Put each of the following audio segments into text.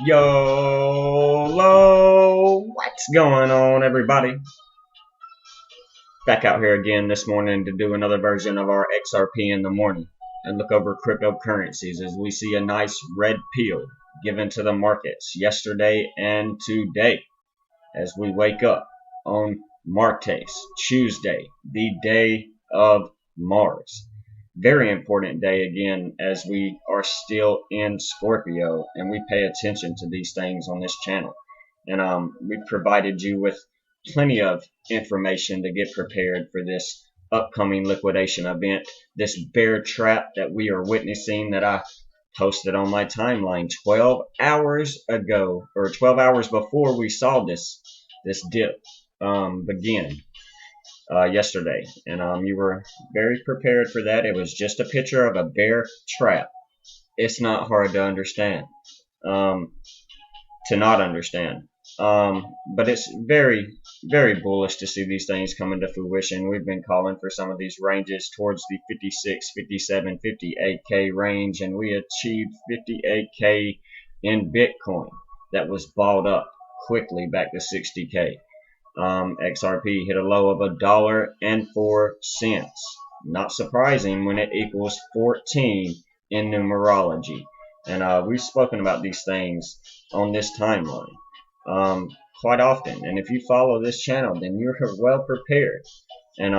YOLO! What's going on, everybody? Back out here again this morning to do another version of our XRP in the morning and look over cryptocurrencies as we see a nice red pill given to the markets yesterday and today as we wake up on Martes, Tuesday, the day of Mars. Very important day again as we are still in Scorpio and we pay attention to these things on this channel. And we've provided you with plenty of information to get prepared for this upcoming liquidation event, this bear trap that we are witnessing that I posted on my timeline 12 hours ago, or 12 hours before we saw this dip begin yesterday. And you were very prepared for that. It was just a picture of a bear trap. It's not hard to understand, to not understand. But it's very, very bullish to see these things come into fruition. We've been calling for some of these ranges towards the 56, 57, 58K range, and we achieved 58K in Bitcoin. That was balled up quickly back to 60K. XRP hit a low of $1.04. Not surprising when it equals 14 in numerology. And we've spoken about these things on this timeline quite often. And if you follow this channel, then you're well prepared. And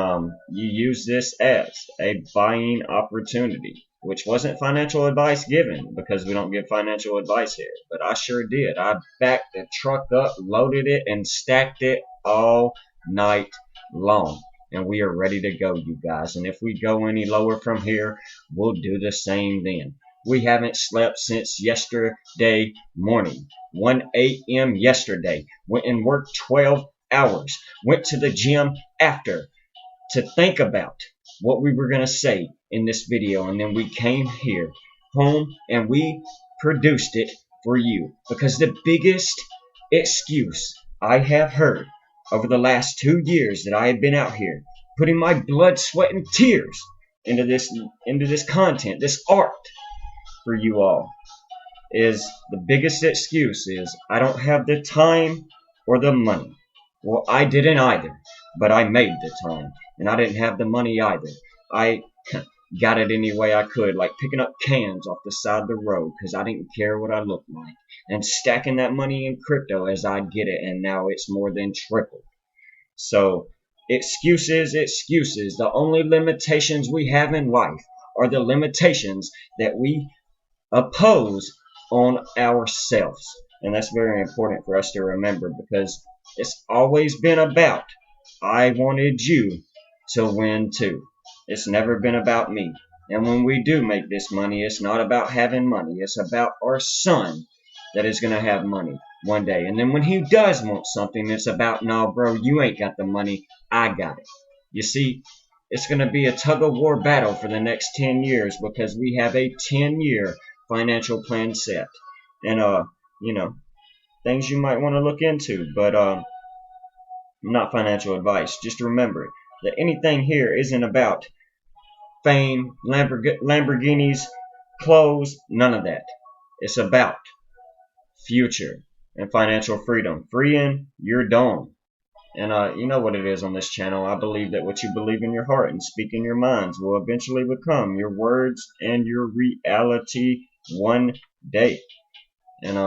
you use this as a buying opportunity, which wasn't financial advice given because we don't give financial advice here. But I sure did. I backed the truck up, loaded it, and stacked it all night long. And we are ready to go, you guys. And if we go any lower from here, we'll do the same then. We haven't slept since yesterday morning. 1 a.m. yesterday. Went and worked 12 hours. Went to the gym after to think about what we were going to say in this video. And then we came here home and we produced it for you. Because the biggest excuse I have heard over the last 2 years that I have been out here putting my blood, sweat, and tears into this content, this art for you all, is the biggest excuse is I don't have the time or the money. Well, I didn't either, but I made the time, and I didn't have the money either. I got it any way I could, like picking up cans off the side of the road because I didn't care what I looked like, and stacking that money in crypto as I'd get it, and now it's more than tripled. So excuses. The only limitations we have in life are the limitations that we oppose on ourselves. And that's very important for us to remember because it's always been about I wanted you to win too. It's never been about me. And when we do make this money, it's not about having money. It's about our son that is going to have money one day. And then when he does want something, it's about, no, bro, you ain't got the money. I got it. You see, it's going to be a tug-of-war battle for the next 10 years because we have a 10-year financial plan set. And, things you might want to look into. But not financial advice. Just remember that anything here isn't about fame, Lamborghinis, clothes, none of that. It's about future and financial freedom. Freeing your dome. And you know what it is on this channel. I believe that what you believe in your heart and speak in your minds will eventually become your words and your reality one day. And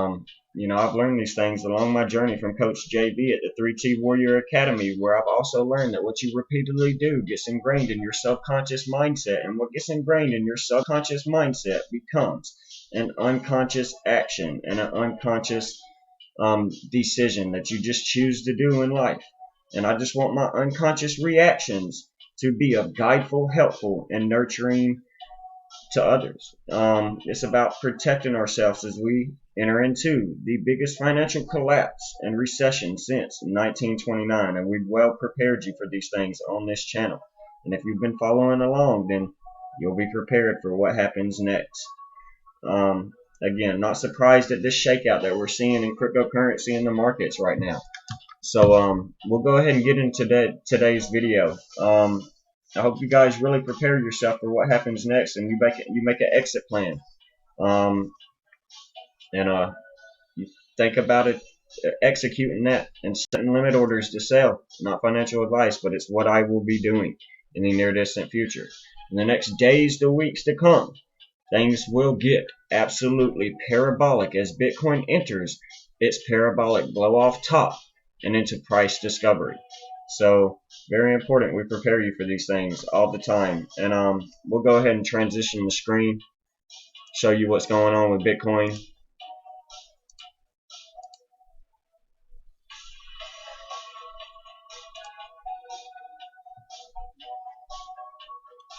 I've learned these things along my journey from Coach JB at the 3T Warrior Academy, where I've also learned that what you repeatedly do gets ingrained in your subconscious mindset, and what gets ingrained in your subconscious mindset becomes an unconscious action and an unconscious decision that you just choose to do in life. And I just want my unconscious reactions to be of guideful, helpful, and nurturing to others. It's about protecting ourselves as we enter into the biggest financial collapse and recession since 1929, and we've well prepared you for these things on this channel. And if you've been following along, then you'll be prepared for what happens next. Again, not surprised at this shakeout that we're seeing in cryptocurrency in the markets right now. So we'll go ahead and get into today's video. I hope you guys really prepare yourself for what happens next, and you make an exit plan. You think about it, executing that and setting limit orders to sell. Not financial advice, but it's what I will be doing in the near distant future. In the next days to weeks to come, things will get absolutely parabolic as Bitcoin enters its parabolic blow off top and into price discovery. So very important we prepare you for these things all the time. And we'll go ahead and transition the screen, show you what's going on with Bitcoin.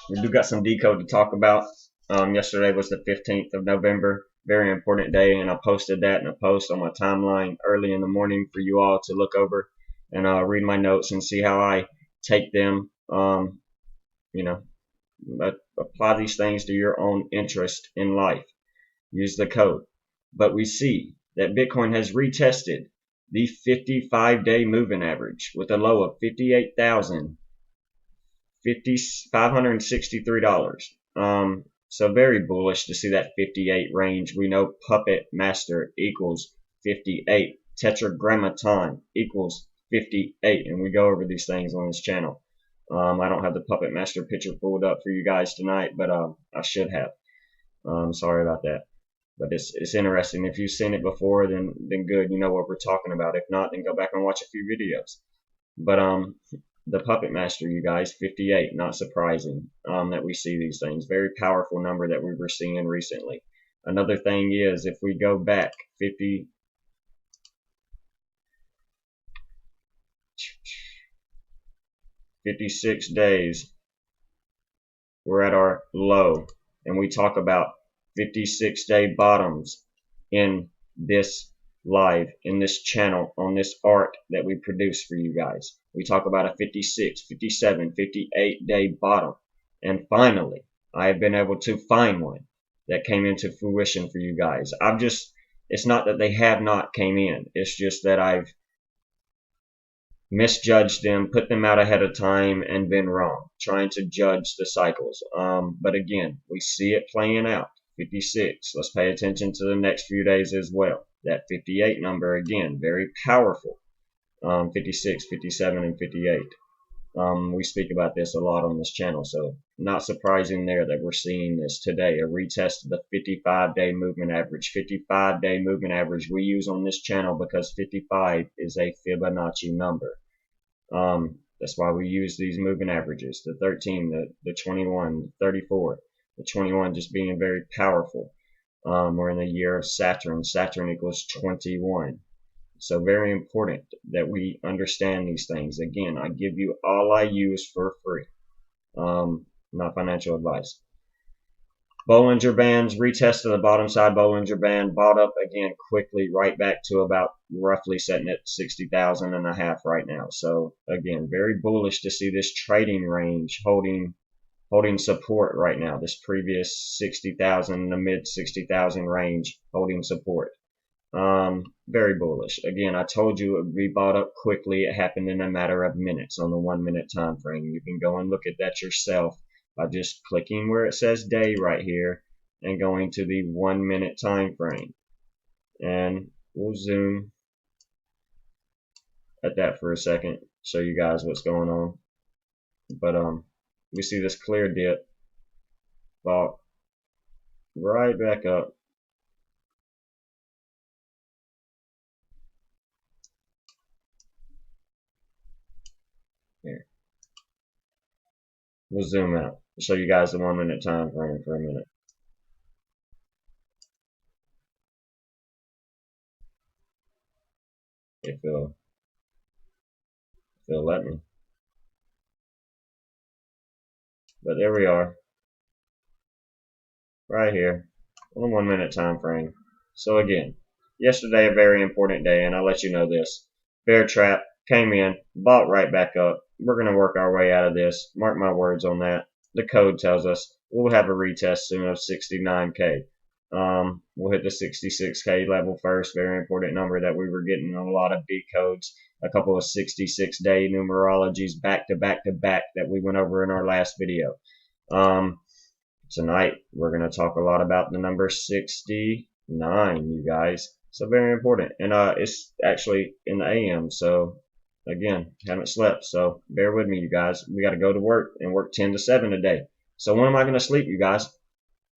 We do got some decode to talk about. Yesterday was the 15th of November, very important day, and I posted that in a post on my timeline early in the morning for you all to look over and read my notes and see how I take them. You know, apply these things to your own interest in life. Use the code. But we see that Bitcoin has retested the 55-day moving average with a low of $563. So very bullish to see that 58 range. We know Puppet Master equals 58. Tetragrammaton equals 58. And we go over these things on this channel. I don't have the Puppet Master picture pulled up for you guys tonight, but I should have. Sorry about that. But it's interesting. If you've seen it before, then good. You know what we're talking about. If not, then go back and watch a few videos. But the Puppet Master, you guys, 58. Not surprising that we see these things. Very powerful number that we were seeing recently. Another thing is, if we go back 56 days, we're at our low, and we talk about 56-day bottoms in this live, in this channel, on this art that we produce for you guys. We talk about a 56, 57, 58-day bottom, and finally I have been able to find one that came into fruition for you guys. It's not that they have not came in, it's just that I've misjudged them, put them out ahead of time, and been wrong trying to judge the cycles. But again, we see it playing out. 56. Let's pay attention to the next few days as well. That 58 number, again, very powerful. 56, 57, and 58. We speak about this a lot on this channel, so not surprising there that we're seeing this today. A retest of the 55-day movement average. 55-day movement average we use on this channel because 55 is a Fibonacci number. That's why we use these moving averages. The 13, the 21, the 34. The 21 just being very powerful. We're in the year of Saturn. Saturn equals 21. So very important that we understand these things. Again, I give you all I use for free. Not financial advice. Bollinger Bands, retest of the bottom side Bollinger Band, bought up again quickly, right back to about roughly setting at 60,000 and a half right now. So again, very bullish to see this trading range holding support right now. This previous 60,000, the mid 60,000 range holding support. Very bullish. Again, I told you it would be bought up quickly. It happened in a matter of minutes on the 1 minute time frame. You can go and look at that yourself by just clicking where it says day right here and going to the 1 minute time frame. And we'll zoom at that for a second, show you guys what's going on. But we see this clear dip, bought right back up. Here. We'll zoom out. Show you guys the 1 minute time frame for a minute. If it'll let me. But there we are. Right here on the 1 minute time frame. So again, yesterday a very important day, and I'll let you know this. Bear trap came in, bought right back up. We're going to work our way out of this. Mark my words on that. The code tells us we'll have a retest soon of 69K. We'll hit the 66K level first. Very important number that we were getting a lot of B codes. A couple of 66-day numerologies back to back to back that we went over in our last video. Tonight we're going to talk a lot about the number 69, you guys. So very important. And it's actually in the AM. So again, haven't slept. So bear with me, you guys. We got to go to work and work 10 to 7 a day. So when am I going to sleep, you guys?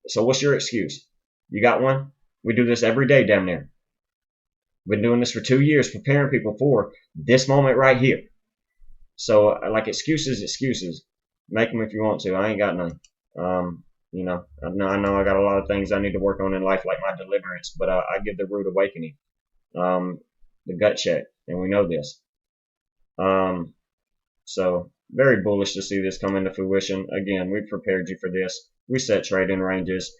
So what's your excuse? You got one? We do this every day down there. We've been doing this for 2 years, preparing people for this moment right here. So like excuses. Make them if you want to. I ain't got none. I know I got a lot of things I need to work on in life, like my deliverance, but I give the rude awakening, the gut check, and we know this. So very bullish to see this come into fruition. Again, we prepared you for this. We set trading ranges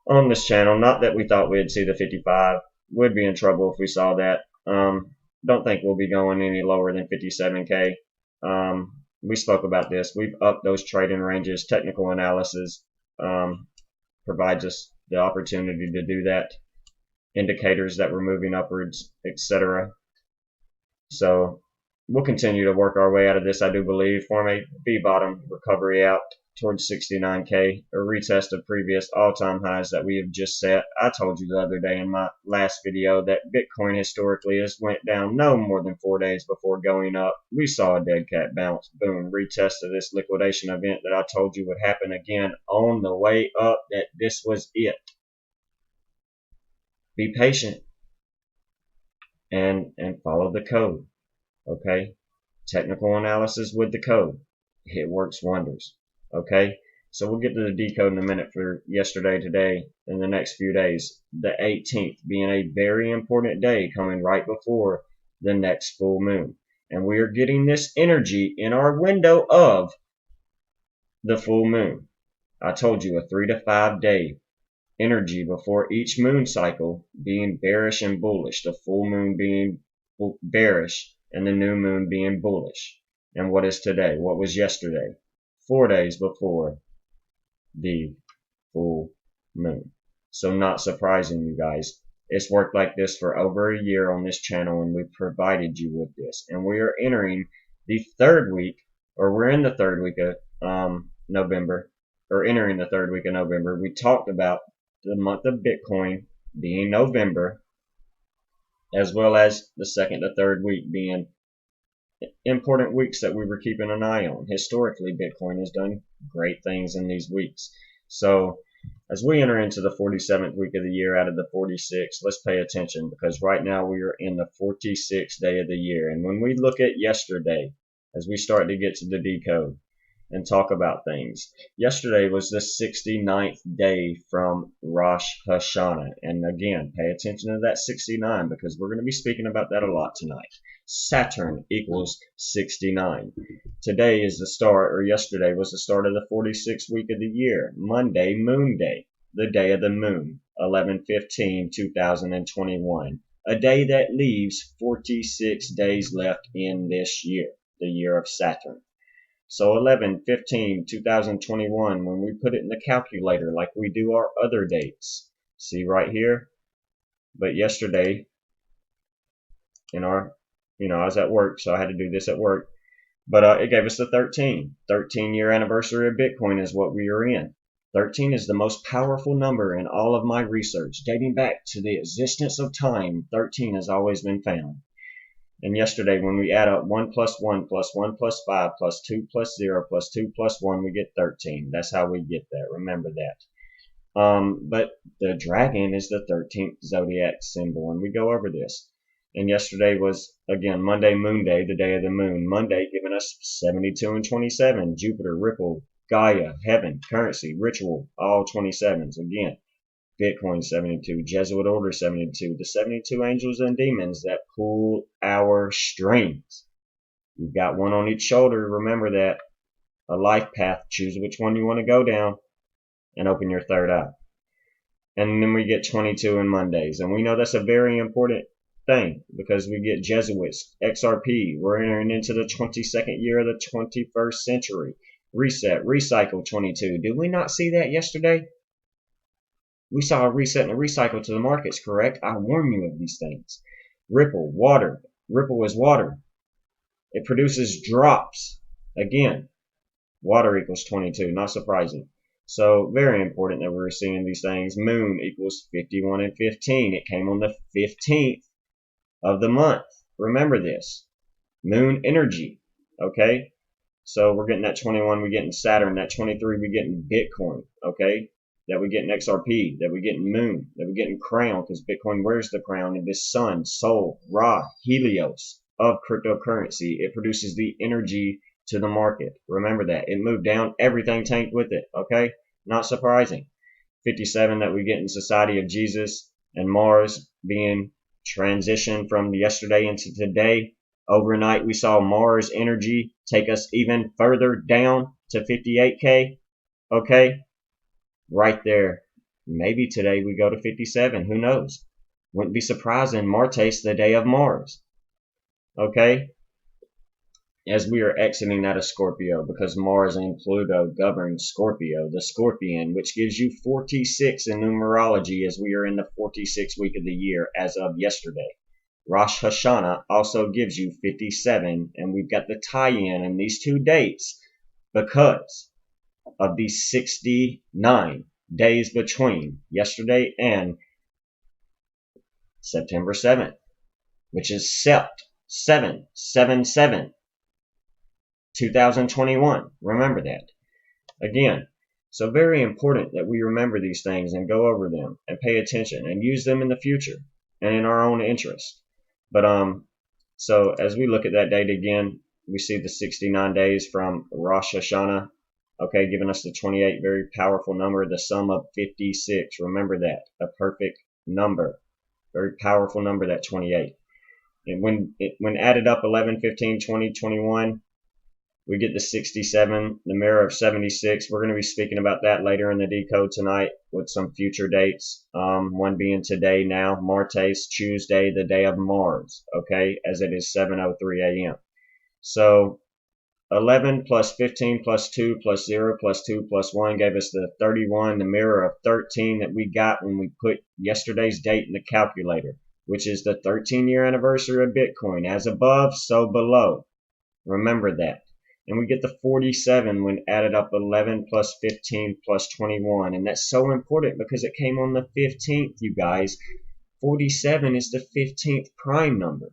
on this channel. Not that we thought we'd see the 55. We'd be in trouble if we saw that. Don't think we'll be going any lower than 57K. We spoke about this. We've upped those trading ranges. Technical analysis provides us the opportunity to do that. Indicators that we're moving upwards, etc. So we'll continue to work our way out of this, I do believe. Form a B-bottom recovery out towards 69K, a retest of previous all-time highs that we have just set. I told you the other day in my last video that Bitcoin historically has went down no more than 4 days before going up. We saw a dead cat bounce. Boom, retest of this liquidation event that I told you would happen again on the way up, that this was it. Be patient and follow the code. Okay, technical analysis with the code, it works wonders. Okay, so we'll get to the decode in a minute for yesterday, today, and the next few days. The 18th being a very important day, coming right before the next full moon, and we are getting this energy in our window of the full moon. I told you a 3 to 5 day energy before each moon cycle being bearish and bullish, the full moon being bearish and the new moon being bullish. And what is today? What was yesterday? 4 days before the full moon. So not surprising, you guys. It's worked like this for over a year on this channel, and we've provided you with this. And we are entering the third week, or we're in the third week of November, or entering the third week of November. We talked about the month of Bitcoin being November, as well as the second to third week being important weeks that we were keeping an eye on. Historically, Bitcoin has done great things in these weeks. So as we enter into the 47th week of the year out of the 46, let's pay attention, because right now we are in the 46th day of the year. And when we look at yesterday, as we start to get to the decode and talk about things, yesterday was the 69th day from Rosh Hashanah. And again, pay attention to that 69, because we're going to be speaking about that a lot tonight. Saturn equals 69. Today is the start, or yesterday was the start of the 46th week of the year. Monday, Moon Day, the day of the moon, 11/15/2021. A day that leaves 46 days left in this year, the year of Saturn. So 11/15/2021, when we put it in the calculator like we do our other dates, see right here, but yesterday in our, I was at work, so I had to do this at work, but it gave us the 13-year anniversary of Bitcoin is what we are in. 13 is the most powerful number in all of my research, dating back to the existence of time. 13 has always been found. And yesterday, when we add up 1 plus 1 plus 1 plus 5 plus 2 plus 0 plus 2 plus 1, we get 13. That's how we get that. Remember that. But the dragon is the 13th zodiac symbol, and we go over this. And yesterday was, again, Monday, Moon Day, the day of the moon. Monday giving us 72 and 27. Jupiter, Ripple, Gaia, Heaven, Currency, Ritual, all 27s. Again, Bitcoin 72, Jesuit Order 72, the 72 angels and demons that pull our strings. You've got one on each shoulder. Remember that. A life path. Choose which one you want to go down and open your third eye. And then we get 22 in Mondays. And we know that's a very important thing, because we get Jesuits, XRP. We're entering into the 22nd year of the 21st century. Reset, recycle 22. Did we not see that yesterday? We saw a reset and a recycle to the markets, correct? I warn you of these things. Ripple, water. Ripple is water. It produces drops. Again, water equals 22, not surprising. So very important that we're seeing these things. Moon equals 51 and 15. It came on the 15th of the month. Remember this. Moon energy. Okay. So we're getting that 21, we're getting Saturn, that 23, we're getting Bitcoin, okay? That we're getting XRP, that we're getting Moon, that we're getting Crown, because Bitcoin wears the crown, and this Sun, Sol, Ra, Helios of cryptocurrency. It produces the energy to the market. Remember that. It moved down, everything tanked with it, okay? Not surprising. 57 that we get in Society of Jesus, and Mars being transitioned from yesterday into today. Overnight, we saw Mars energy take us even further down to 58K. Okay, right there. Maybe today we go to 57. Who knows? Wouldn't be surprising. Martes, the day of Mars. Okay, as we are exiting out of Scorpio, because Mars and Pluto govern Scorpio, the Scorpion, which gives you 46 in numerology, as we are in the 46th week of the year as of yesterday. Rosh Hashanah also gives you 57, and we've got the tie-in in these two dates because of these 69 days between yesterday and September 7th, which is Sept 777 2021. Remember that. Again, so very important that we remember these things and go over them and pay attention and use them in the future and in our own interest. But so as we look at that date again, we see the 69 days from Rosh Hashanah, okay, giving us the 28, very powerful number, the sum of 56. Remember that, a perfect number, very powerful number, that 28. And when added up 11, 15, 20, 21, we get the 67, the mirror of 76. We're going to be speaking about that later in the decode tonight with some future dates. One being today now, Martes, Tuesday, the day of Mars, okay, as it is 7:03 a.m. So 11 plus 15 plus 2 plus 0 plus 2 plus 1 gave us the 31, the mirror of 13 that we got when we put yesterday's date in the calculator, which is the 13-year anniversary of Bitcoin. As above, so below. Remember that. And we get the 47 when added up 11 plus 15 plus 21. And that's so important because it came on the 15th, you guys. 47 is the 15th prime number.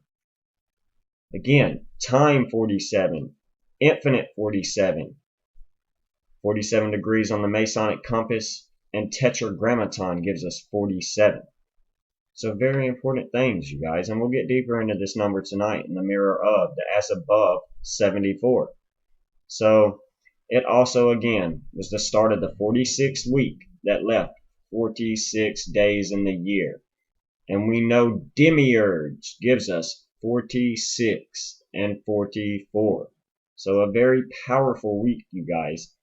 Again, time 47, infinite 47, 47 degrees on the Masonic compass, and tetragrammaton gives us 47. So very important things, you guys. And we'll get deeper into this number tonight in the mirror of the as above 74. So it also, again, was the start of the 46th week that left 46 days in the year. And we know demiurge gives us 46 and 44. So a very powerful week, you guys.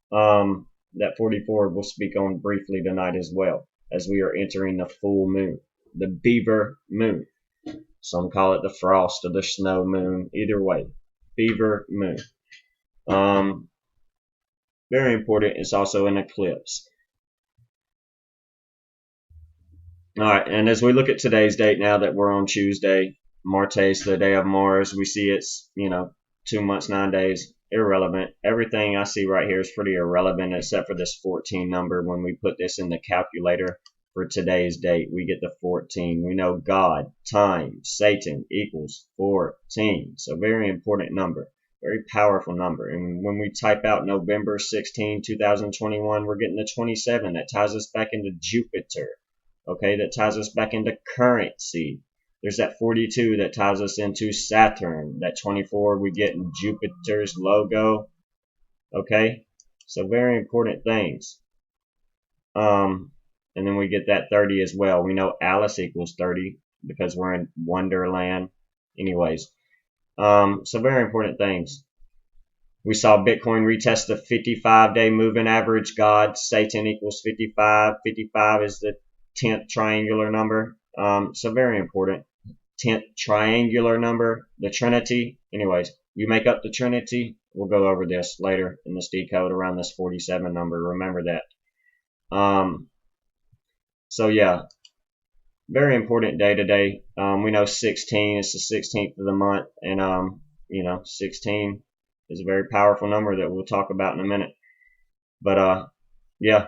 That 44 we'll speak on briefly tonight as well, as we are entering the full moon, the beaver moon. Some call it the frost or the snow moon. Either way, beaver moon. Very important. It's also an eclipse. All right, and as we look at today's date, now that we're on Tuesday, Martes, the day of Mars, we see it's 2 months, 9 days. Irrelevant. Everything I see right here is pretty irrelevant except for this 14 number. When we put this in the calculator for today's date, we get the 14. We know God times Satan equals 14. So very important number. Very powerful number. And when we type out November 16, 2021, we're getting the 27. That ties us back into Jupiter. Okay, that ties us back into currency. There's that 42 that ties us into Saturn. That 24 we get in Jupiter's logo. Okay, so very important things. And then we get that 30 as well. We know Alice equals 30 because we're in Wonderland. Anyways, so very important things. We saw Bitcoin retest the 55-day moving average. God, Satan equals 55. 55 is the 10th triangular number. So very important. 10th triangular number, the Trinity. Anyways, you make up the Trinity. We'll go over this later in this decode around this 47 number. Remember that. So yeah, very important day today. We know 16 is the 16th of the month, and 16 is a very powerful number that we'll talk about in a minute. But Yeah,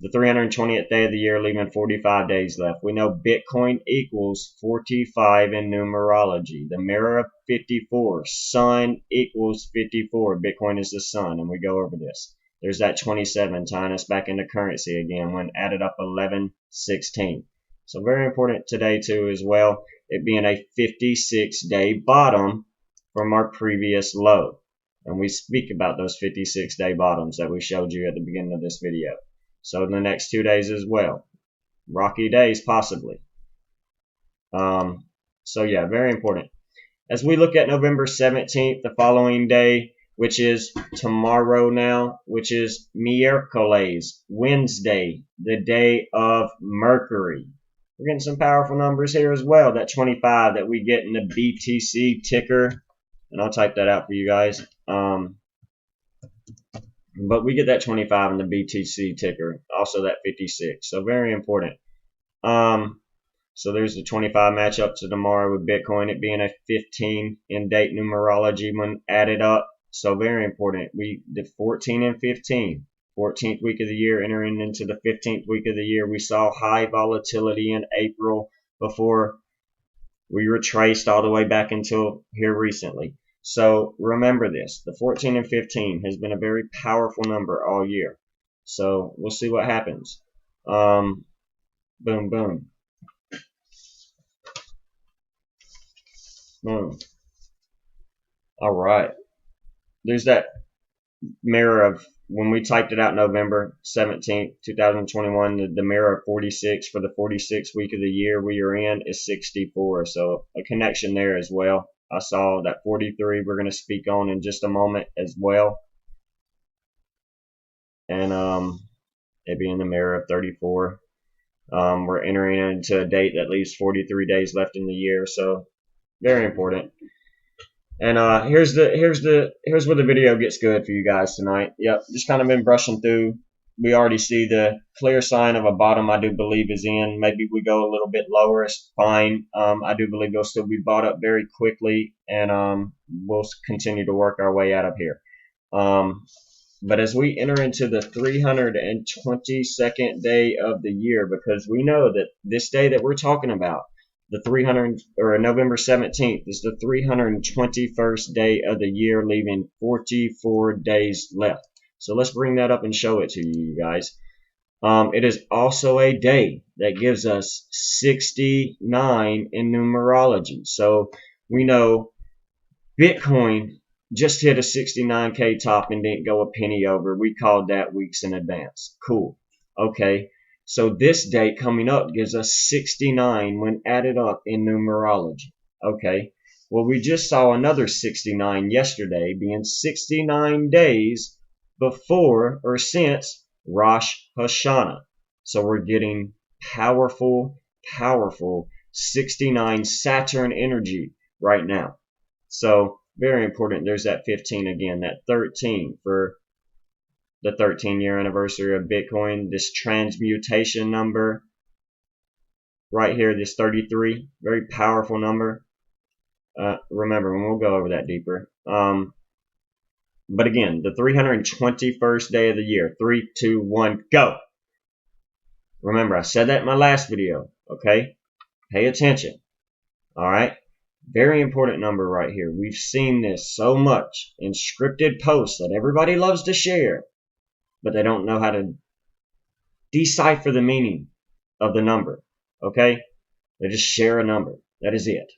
the 320th day of the year, leaving 45 days left. We know Bitcoin equals 45 in numerology. The mirror of 54, sun equals 54. Bitcoin is the sun, and we go over this. There's that 27 tying us back into currency again when added up 1116. So very important today too as well, it being a 56-day bottom from our previous low. And we speak about those 56-day bottoms that we showed you at the beginning of this video. So in the next 2 days as well. Rocky days, possibly. So yeah, very important. As we look at November 17th, the following day, which is tomorrow now, which is miércoles, Wednesday, the day of Mercury. We're getting some powerful numbers here as well. That 25 that we get in the BTC ticker. And I'll type that out for you guys. But we get that 25 in the BTC ticker, also that 56. So very important. So there's the 25 matchup to tomorrow with Bitcoin, it being a 15 in date numerology when added up. So very important. We did 14 and 15. 14th week of the year entering into the 15th week of the year. We saw high volatility in April before we retraced all the way back until here recently. So remember this, the 14 and 15 has been a very powerful number all year. So we'll see what happens. Boom, boom. Boom. All right. There's that mirror of when we typed it out November 17th, 2021, the mirror of 46 for the 46th week of the year we are in is 64. So a connection there as well. I saw that 43 we're going to speak on in just a moment as well. And it being the mirror of 34. We're entering into a date that leaves 43 days left in the year. So very important. And here's where the video gets good for you guys tonight. Yep, just kind of been brushing through. We already see the clear sign of a bottom I do believe is in. Maybe we go a little bit lower, it's fine. I do believe they'll still be bought up very quickly, and we'll continue to work our way out of here. But as we enter into the 322nd day of the year, because we know that this day that we're talking about, the 300 or November 17th is the 321st day of the year, leaving 44 days left. So let's bring that up and show it to you guys. It is also a day that gives us 69 in numerology. So we know Bitcoin just hit a 69K top and didn't go a penny over. We called that weeks in advance. Cool. Okay. So this date coming up gives us 69 when added up in numerology. Okay. Well, we just saw another 69 yesterday, being 69 days before or since Rosh Hashanah. So we're getting powerful 69 Saturn energy right now. So very important. There's that 15 again, that 13 for the 13-year anniversary of Bitcoin. This transmutation number right here, this 33, very powerful number. Remember, and we'll go over that deeper. But again, the 321st day of the year, 3, 2, 1, go. Remember, I said that in my last video, okay? Pay attention, all right? Very important number right here. We've seen this so much in scripted posts that everybody loves to share, but they don't know how to decipher the meaning of the number, okay? They just share a number. That is it.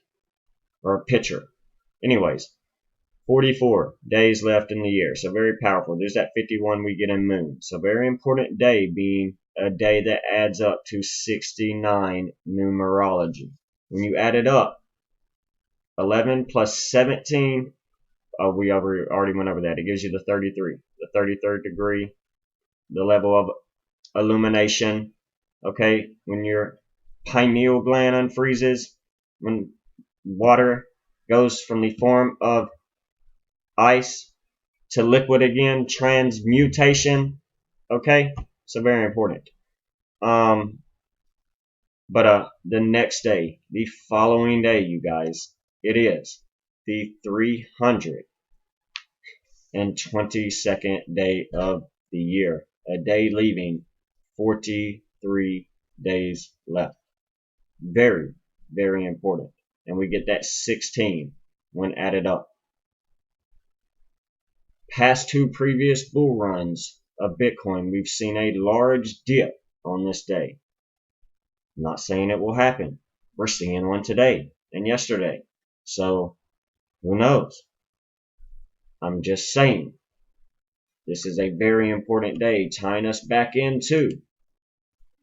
Or a picture. Anyways, 44 days left in the year. So very powerful. There's that 51 we get in moon. So very important day, being a day that adds up to 69 numerology. When you add it up, 11 plus 17, we already went over that. It gives you the 33, the 33rd degree, the level of illumination. Okay, when your pineal gland unfreezes, when water goes from the form of ice to liquid again, transmutation. Okay, so very important. But the next day, the following day, you guys, it is the 322nd day of the year. a day leaving, 43 days left. Very, very important. And we get that 16 when added up. Past two previous bull runs of Bitcoin, we've seen a large dip on this day. I'm not saying it will happen. We're seeing one today and yesterday. So who knows? I'm just saying. This is a very important day, tying us back into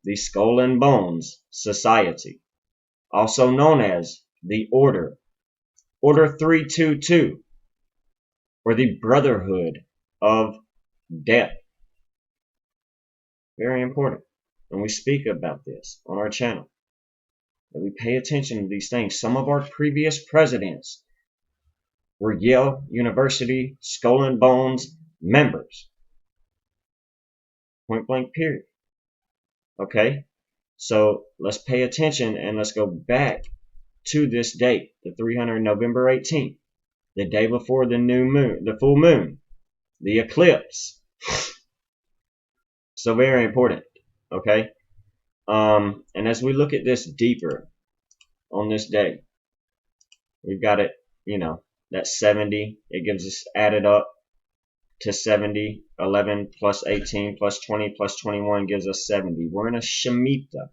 the Skull and Bones Society, also known as the Order 322, or the Brotherhood of Death. Very important. And we speak about this on our channel, that we pay attention to these things. Some of our previous presidents were Yale University Skull and Bones members. Point blank period. Okay? So let's pay attention and let's go back to this date, the 300 November 18th, the day before the new moon, the full moon, the eclipse. So very important. Okay? And as we look at this deeper on this day, we've got it, that 70, it gives us added up to 70, 11 plus 18 plus 20 plus 21 gives us 70. We're in a Shemitah,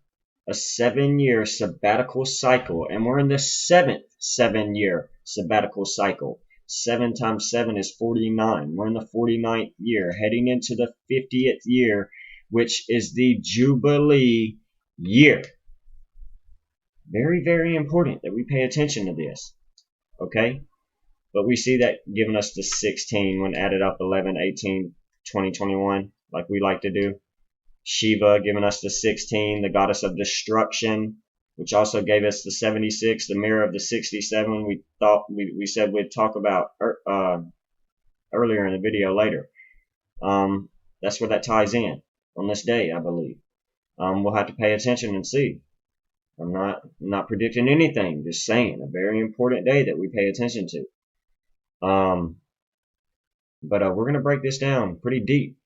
a 7-year sabbatical cycle, and we're in the 7th 7-year sabbatical cycle. 7 times 7 is 49. We're in the 49th year, heading into the 50th year, which is the Jubilee year. Very, very important that we pay attention to this. Okay? But we see that giving us the 16 when added up 11, 18, 20, 21, like we like to do. Shiva giving us the 16, the goddess of destruction, which also gave us the 76, the mirror of the 67. We said we'd talk about earlier in the video later. That's where that ties in on this day, I believe. We'll have to pay attention and see. I'm not predicting anything, just saying a very important day that we pay attention to. But we're going to break this down pretty deep,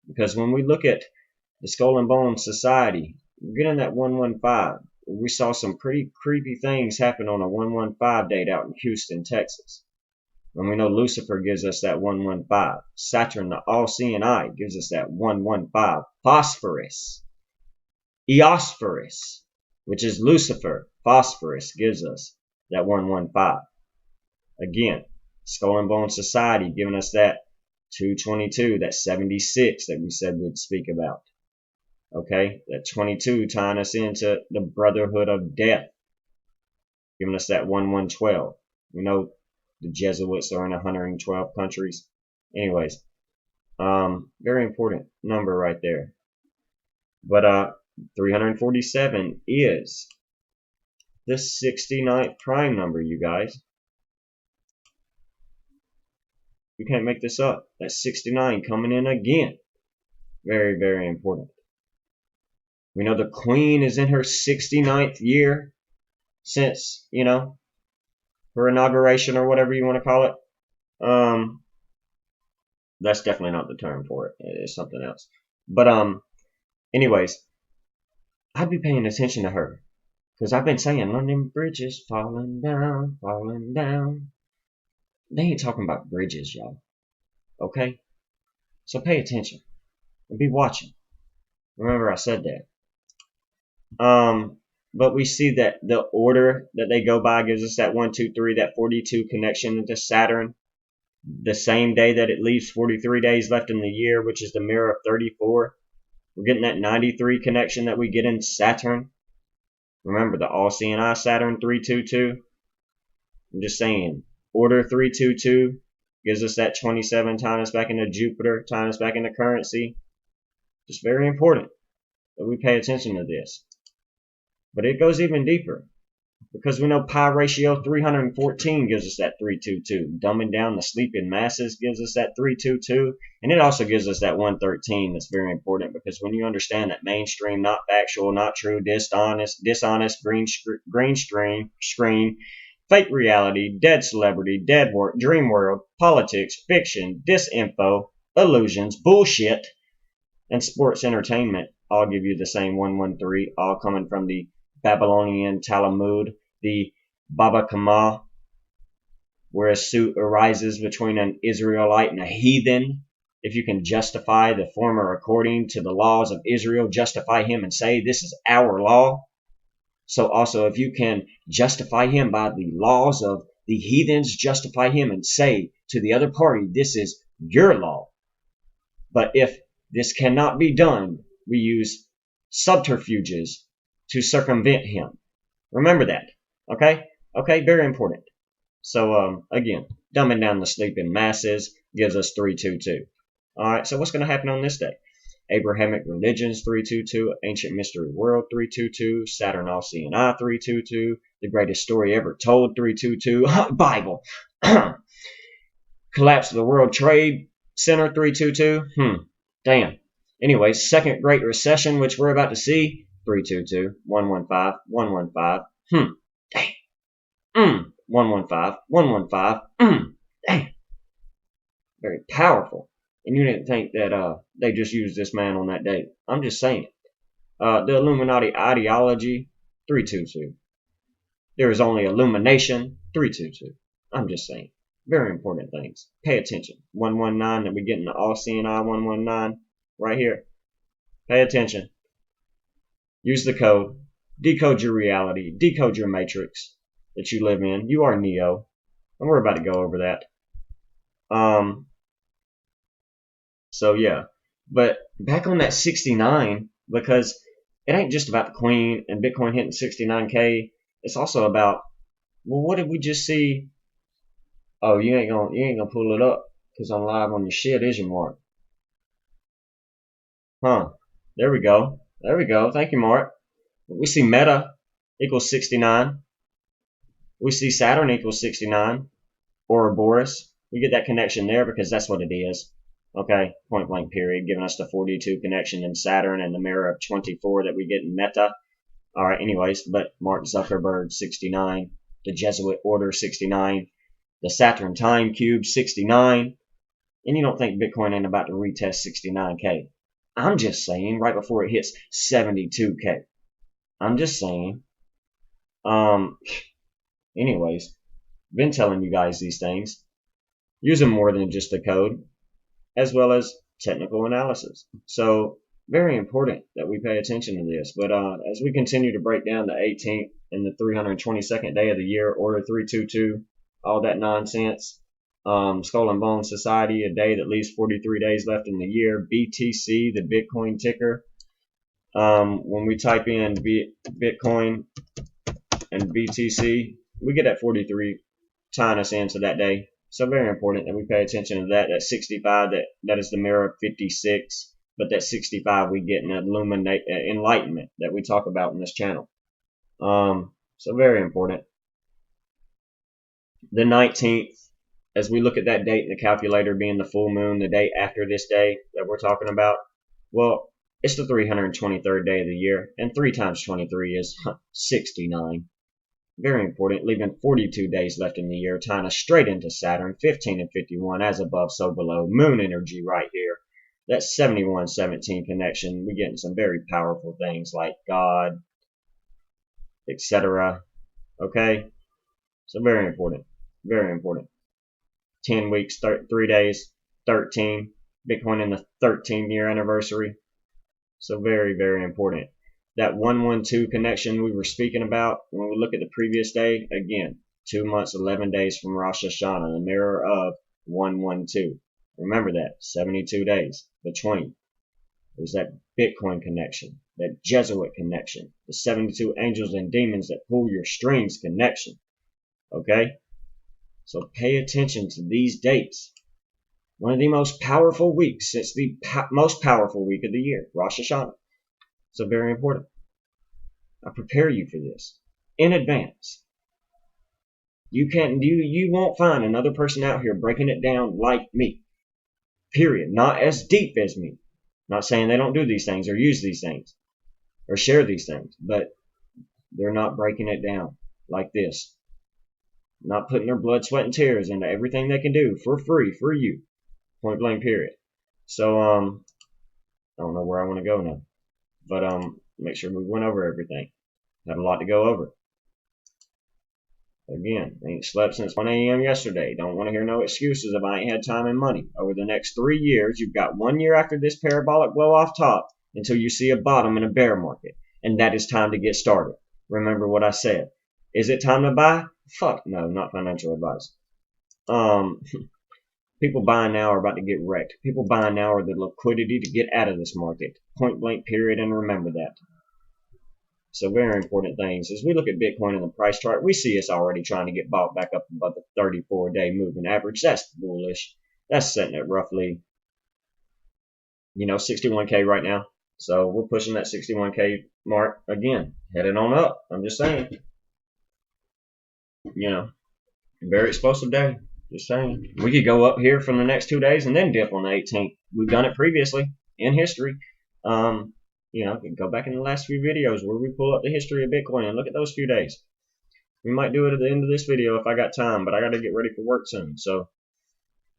because when we look at the Skull and Bones Society, we're getting that 115. We saw some pretty creepy things happen on a 115 date out in Houston, Texas. And we know Lucifer gives us that 115. Saturn, the all-seeing eye, gives us that 115. Phosphorus, Eosphorus, which is Lucifer, Phosphorus, gives us that 115. Again, Skull and Bone Society giving us that 222, that 76 that we said we'd speak about. Okay, that 22 tying us into the Brotherhood of Death, giving us that 1112. We know the Jesuits are in 112 countries. Anyways, very important number right there. But 347 is the 69th prime number, you guys. You can't make this up. That's 69 coming in again. Very, very important. We know the Queen is in her 69th year since, her inauguration or whatever you want to call it. That's definitely not the term for it. It's something else. But anyways, I'd be paying attention to her, because I've been saying London Bridge is falling down, falling down. They ain't talking about bridges, y'all. Okay? So pay attention and be watching. Remember I said that. But we see that the order that they go by gives us that 1, 2, 3, that 42 connection into Saturn. The same day that it leaves 43 days left in the year, which is the mirror of 34. We're getting that 93 connection that we get in Saturn. Remember the all-seeing eye Saturn 322. I'm just saying, order 322 gives us that 27, tying us back into Jupiter, tying us back into currency. Just very important that we pay attention to this. But it goes even deeper, because we know pi ratio 314 gives us that 322. Dumbing down the sleeping masses gives us that 322. And it also gives us that 113. That's very important, because when you understand that mainstream, not factual, not true, dishonest, green screen, fake reality, dead celebrity, dead dream world, politics, fiction, disinfo, illusions, bullshit, And sports entertainment, I'll give you the same 113, all coming from the Babylonian Talmud, the Baba Kama, where a suit arises between an Israelite and a heathen. If you can justify the former according to the laws of Israel, justify him and say, this is our law. So also, if you can justify him by the laws of the heathens, justify him and say to the other party, this is your law. But if this cannot be done, we use subterfuges to circumvent him. Remember that. Okay? Okay, very important. So, again, dumbing down the sleeping masses gives us 322. All right, so what's going to happen on this day? Abrahamic religions 322, ancient mystery world 322, Saturn All-Seeing Eye 322, the greatest story ever told 322, Bible. Collapse of the World Trade Center 322. Damn. Anyways, second Great Recession, which we're about to see, 322, 115, 115. Damn. 115, 115. Damn. Very powerful. And you didn't think that they just used this man on that date. I'm just saying. The Illuminati ideology, 322. There is only illumination, 322. I'm just saying. Very important things. Pay attention. 119 that we get in the all-seeing eye 119 right here. Pay attention. Use the code. Decode your reality. Decode your matrix that you live in. You are Neo. And we're about to go over that. So yeah. But back on that 69, because it ain't just about the Queen and Bitcoin hitting 69K. It's also about, well, what did we just see? Oh, you ain't gonna pull it up because I'm live on your shit, is you, Mark? Huh. There we go. There we go. Thank you, Mark. We see Meta equals 69. We see Saturn equals 69. Ouroboros. We get that connection there because that's what it is. Okay, point blank period, giving us the 42 connection in Saturn and the mirror of 24 that we get in Meta. All right, anyways, but Mark Zuckerberg 69, the Jesuit Order 69, the Saturn Time Cube 69, and you don't think Bitcoin ain't about to retest 69K. I'm just saying right before it hits 72K. I'm just saying. Anyways, been telling you guys these things. Use them more than just the code, as well as technical analysis. So very important that we pay attention to this. But as we continue to break down the 18th and the 322nd day of the year, Order 322, all that nonsense, Skull and Bone Society, a day that leaves 43 days left in the year, BTC, the Bitcoin ticker. When we type in Bitcoin and BTC, we get that 43 tying us into that day. So very important that we pay attention to that. That 65, that is the mirror of 56. But that 65 we get an enlightenment that we talk about in this channel. So very important. The 19th, as we look at that date in the calculator being the full moon, the day after this day that we're talking about, well, it's the 323rd day of the year, and 3 times 23 is 69. Very important, leaving 42 days left in the year, tying us straight into Saturn, 15 and 51, as above, so below. Moon energy right here. That 71-17 connection, we're getting some very powerful things like God, etc. Okay? So very important. Very important. 10 weeks, 3 days, 13. Bitcoin in the 13th year anniversary. So very, very important. That 112 connection we were speaking about, when we look at the previous day, again, 2 months, 11 days from Rosh Hashanah, the mirror of 112. Remember that, 72 days between. There's that Bitcoin connection, that Jesuit connection, the 72 angels and demons that pull your strings connection. Okay? So pay attention to these dates. One of the most powerful weeks, it's the most powerful week of the year, Rosh Hashanah. So very important. I prepare you for this in advance. You won't find another person out here breaking it down like me. Period. Not as deep as me. Not saying they don't do these things or use these things or share these things, but they're not breaking it down like this. Not putting their blood, sweat, and tears into everything they can do for free for you. Point blank period. So I don't know where I want to go now. But make sure we went over everything. Had a lot to go over. Again, ain't slept since 1 a.m. yesterday. Don't want to hear no excuses if I ain't had time and money. Over the next 3 years, you've got 1 year after this parabolic blow off top until you see a bottom in a bear market. And that is time to get started. Remember what I said. Is it time to buy? Fuck no, not financial advice. People buying now are about to get wrecked. People buying now are the liquidity to get out of this market. Point blank period, and remember that. So very important things. As we look at Bitcoin in the price chart, we see it's already trying to get bought back up above the 34-day moving average. That's bullish. That's sitting at roughly, 61K right now. So we're pushing that 61K mark again, headed on up. I'm just saying. Very explosive day. Just saying. We could go up here for the next 2 days and then dip on the 18th. We've done it previously in history. Go back in the last few videos where we pull up the history of Bitcoin and look at those few days. We might do it at the end of this video if I got time, but I got to get ready for work soon. So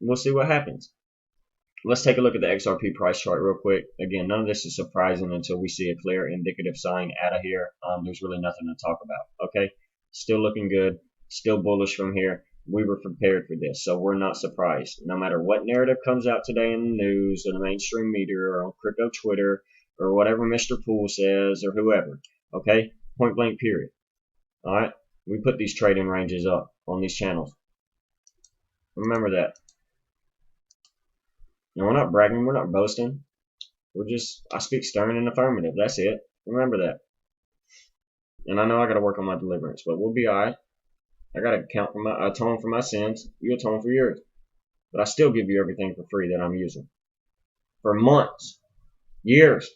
we'll see what happens. Let's take a look at the XRP price chart real quick. Again, none of this is surprising until we see a clear indicative sign out of here. There's really nothing to talk about. Okay, still looking good, still bullish from here. We were prepared for this, so we're not surprised. No matter what narrative comes out today in the news or the mainstream media or on crypto Twitter or whatever Mr. Poole says or whoever, okay? Point blank period. All right? We put these trading ranges up on these channels. Remember that. No, we're not bragging. We're not boasting. I speak stern and affirmative. That's it. Remember that. And I know I got to work on my deliverance, but we'll be all right. I got to atone for my sins. You atone for yours. But I still give you everything for free that I'm using. For months. Years.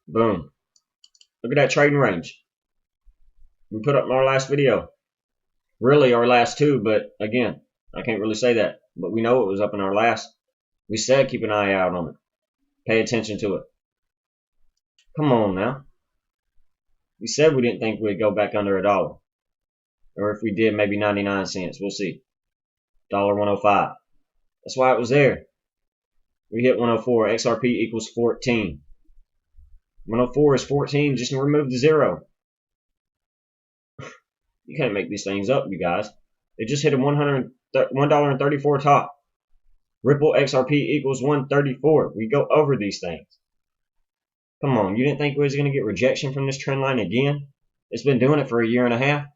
Boom. Look at that trading range. We put up in our last video. Really our last two, but again, I can't really say that. But we know it was up in our last. We said keep an eye out on it. Pay attention to it. Come on now. We said we didn't think we'd go back under $1. Or if we did, maybe 99 cents. We'll see. $1.05. That's why it was there. We hit 104. XRP equals 14. 104 is 14. Just remove the zero. You can't make these things up, you guys. It just hit a $1.34 top. Ripple XRP equals 134. We go over these things. Come on, you didn't think we was going to get rejection from this trend line again? It's been doing it for a year and a half.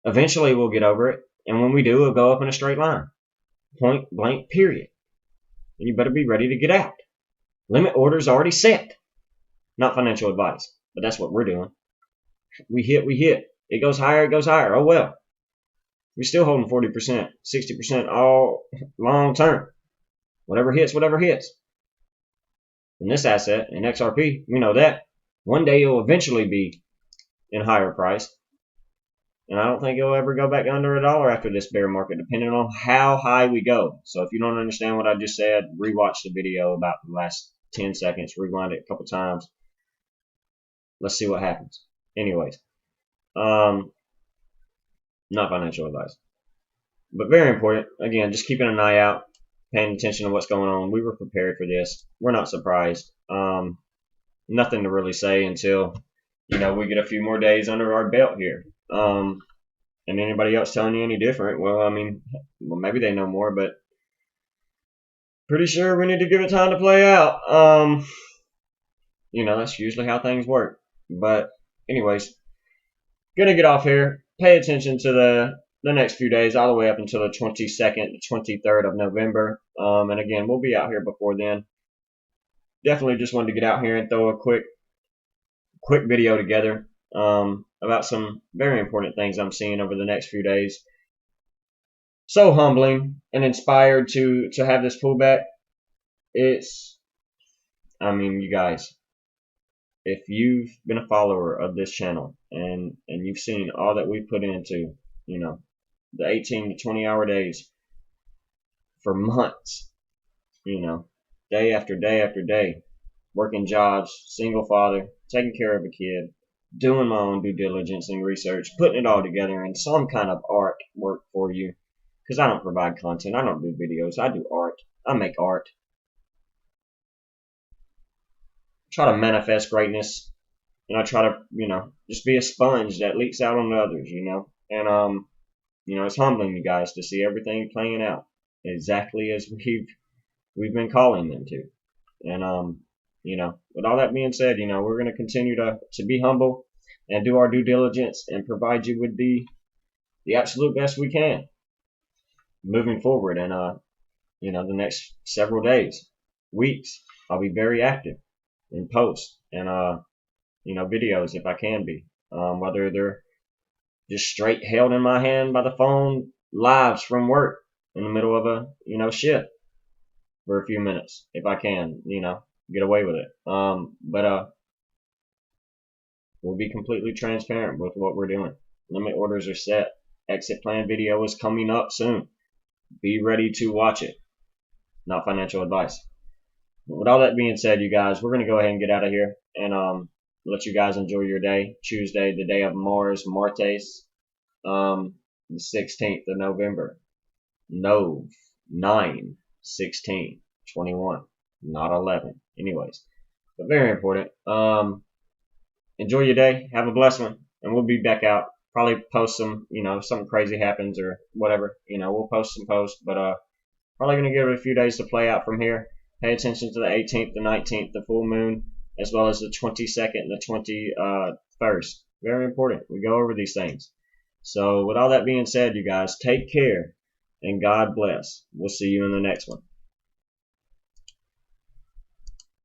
Eventually we'll get over it, and when we do, it'll go up in a straight line. Point blank period. And you better be ready to get out. Limit orders already set. Not financial advice, but that's what we're doing. We hit. It goes higher, Oh well. We're still holding 40%, 60% all long term. Whatever hits. In this asset, in XRP, we know that. One day it'll eventually be in higher price. And I don't think it'll ever go back under $1 after this bear market, depending on how high we go. So if you don't understand what I just said, rewatch the video about the last 10 seconds, rewind it a couple times. Let's see what happens. Anyways, not financial advice, but very important. Again, just keeping an eye out, paying attention to what's going on. We were prepared for this. We're not surprised. Nothing to really say until we get a few more days under our belt here. And anybody else telling you any different, well, maybe they know more, but pretty sure we need to give it time to play out. That's usually how things work. But anyways, gonna get off here. Pay attention to the next few days, all the way up until the 22nd, 23rd of November. And again, we'll be out here before then. Definitely just wanted to get out here and throw a quick video together about some very important things I'm seeing over the next few days. So humbling and inspired to have this pullback. You guys, if you've been a follower of this channel and you've seen all that we put into, the 18 to 20 hour days for months, day after day after day, working jobs, single father, taking care of a kid, doing my own due diligence and research, putting it all together in some kind of artwork for you. because I don't provide content. I don't do videos. I do art. I make art. Try to manifest greatness, and I try to, just be a sponge that leaks out on others, and it's humbling, you guys, to see everything playing out exactly as we've been calling them to. And with all that being said, we're going to continue to be humble and do our due diligence and provide you with the absolute best we can moving forward. And the next several days, weeks, I'll be very active in posts and videos if I can be, whether they're just straight held in my hand by the phone, lives from work in the middle of a shift for a few minutes if I can, get away with it. But we'll be completely transparent with what we're doing. Limit orders are set. Exit plan video is coming up soon. Be ready to watch it. Not financial advice. But with all that being said, you guys, we're going to go ahead and get out of here and let you guys enjoy your day. Tuesday, the day of Mars, Martes, the 16th of November. No, 9, 16, 21, not 11. Anyways, but very important. Enjoy your day. Have a blessed one. And we'll be back out. Probably post some, something crazy happens or whatever. We'll post some posts, but probably going to give it a few days to play out from here. Pay attention to the 18th, the 19th, the full moon, as well as the 22nd and the 21st. Very important. We go over these things. So with all that being said, you guys, take care and God bless. We'll see you in the next one.